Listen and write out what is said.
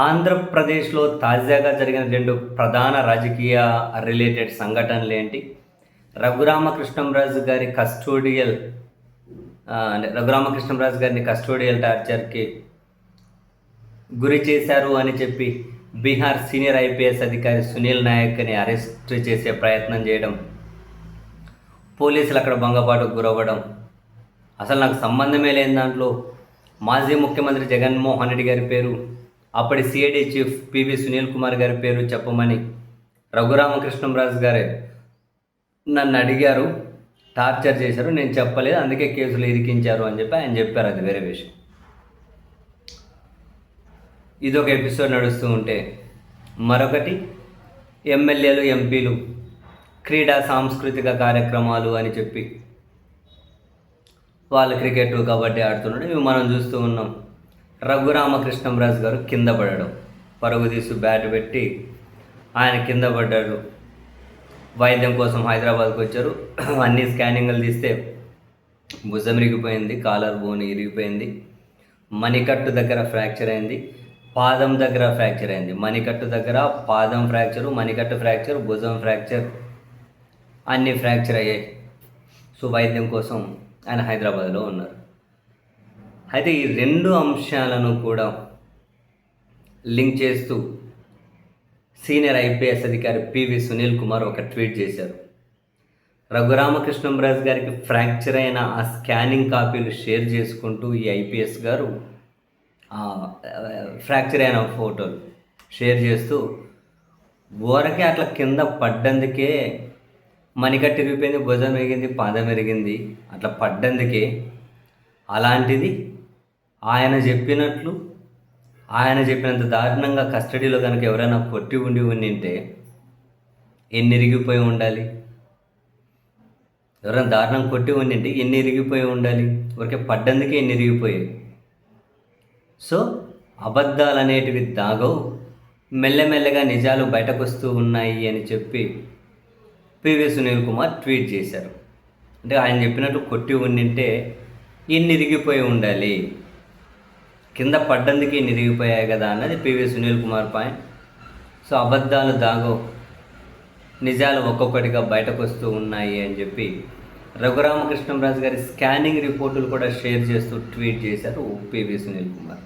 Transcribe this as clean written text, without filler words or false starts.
ఆంధ్రప్రదేశ్లో తాజాగా జరిగిన 2 ప్రధాన రాజకీయ రిలేటెడ్ సంఘటనలేంటి? రఘురామకృష్ణంరాజు గారి రఘురామకృష్ణంరాజు గారిని కస్టోడియల్ టార్చర్‌కి గురి చేశారు అని చెప్పి బీహార్ సీనియర్ ఐపీఎస్ అధికారి సునీల్ నాయక్‌ని అరెస్ట్ చేసే ప్రయత్నం చేయడం, పోలీసులు అక్కడ భంగపాటుకు గురవ్వడం, అసలు నాకు సంబంధమే లేని దాంట్లో మాజీ ముఖ్యమంత్రి జగన్మోహన్ రెడ్డి గారి పేరు, అప్పటి CID chief PV Sunil Kumar గారి పేరు చెప్పమని రఘురామకృష్ణంరాజు గారే నన్ను అడిగారు, టార్చర్ చేశారు, నేను చెప్పలేదు, అందుకే కేసులు ఇరికించారు అని చెప్పి ఆయన చెప్పారు. అది వేరే విషయం. ఇదొక ఎపిసోడ్ నడుస్తూ ఉంటే, మరొకటి ఎమ్మెల్యేలు ఎంపీలు క్రీడా సాంస్కృతిక కార్యక్రమాలు అని చెప్పి వాళ్ళు క్రికెట్ కబడ్డీ ఆడుతున్నాడు. ఇవి మనం చూస్తూ ఉన్నాం. రఘురామకృష్ణంరాజు గారు కింద పడడం, పరుగు తీసి బ్యాట్ పెట్టి ఆయన కింద పడ్డాడు. వైద్యం కోసం హైదరాబాద్కి వచ్చారు. అన్ని స్కానింగ్లు తీస్తే భుజం ఇరిగిపోయింది, కాలర్ బోన్ ఇరిగిపోయింది, మణికట్టు దగ్గర ఫ్రాక్చర్ అయింది, పాదం దగ్గర ఫ్రాక్చర్ అయింది. మణికట్టు దగ్గర పాదం ఫ్రాక్చరు, మణికట్టు ఫ్రాక్చర్, భుజం ఫ్రాక్చర్, అన్నీ ఫ్రాక్చర్ అయ్యాయి. సో వైద్యం కోసం ఆయన హైదరాబాద్లో ఉన్నారు. అయితే ఈ 2 అంశాలను కూడా లింక్ చేస్తూ సీనియర్ ఐపీఎస్ అధికారి పివి సునీల్ కుమార్ ఒక ట్వీట్ చేశారు. రఘురామకృష్ణంరాజు గారికి ఫ్రాక్చర్ అయిన ఆ స్కానింగ్ కాపీలు షేర్ చేసుకుంటూ ఈ ఐపీఎస్ గారు ఫ్రాక్చర్ అయిన ఫోటోలు షేర్ చేస్తూ, ఊరకే అట్లా కింద పడ్డందుకే మణికట్టు ఇరిగిపోయింది, భుజం ఎరిగింది, పాదం ఎరిగింది, అట్లా పడ్డందుకే, అలాంటిది ఆయన చెప్పినంత దారుణంగా కస్టడీలో కనుక ఎవరైనా కొట్టి ఉండింటే ఎన్ని ఇరిగిపోయి ఉండాలి? ఎవరైనా దారుణం కొట్టి ఉండింటే ఎన్ని ఇరిగిపోయి ఉండాలి? ఊరికే పడ్డందుకే ఎన్ని ఇరిగిపోయాయి. సో అబద్ధాలు అనేటివి దాగవు, మెల్లమెల్లగా నిజాలు బయటకు వస్తూ ఉన్నాయి అని చెప్పి పివి సునీల్ కుమార్ ట్వీట్ చేశారు. అంటే ఆయన చెప్పినట్టు కొట్టి ఉండింటే ఎన్ని ఇరిగిపోయి ఉండాలి, కింద పడ్డందుకే నిరిగిపోయాయి కదా అన్నది PV Sunil Kumar point. So అబద్ధాలు దాగో, నిజాలు ఒక్కొక్కటిగా బయటకు వస్తూ ఉన్నాయి అని చెప్పి రఘురామకృష్ణంరాజు గారి స్కానింగ్ రిపోర్టులు కూడా షేర్ చేస్తూ ట్వీట్ చేశారు పివి సునీల్ కుమార్.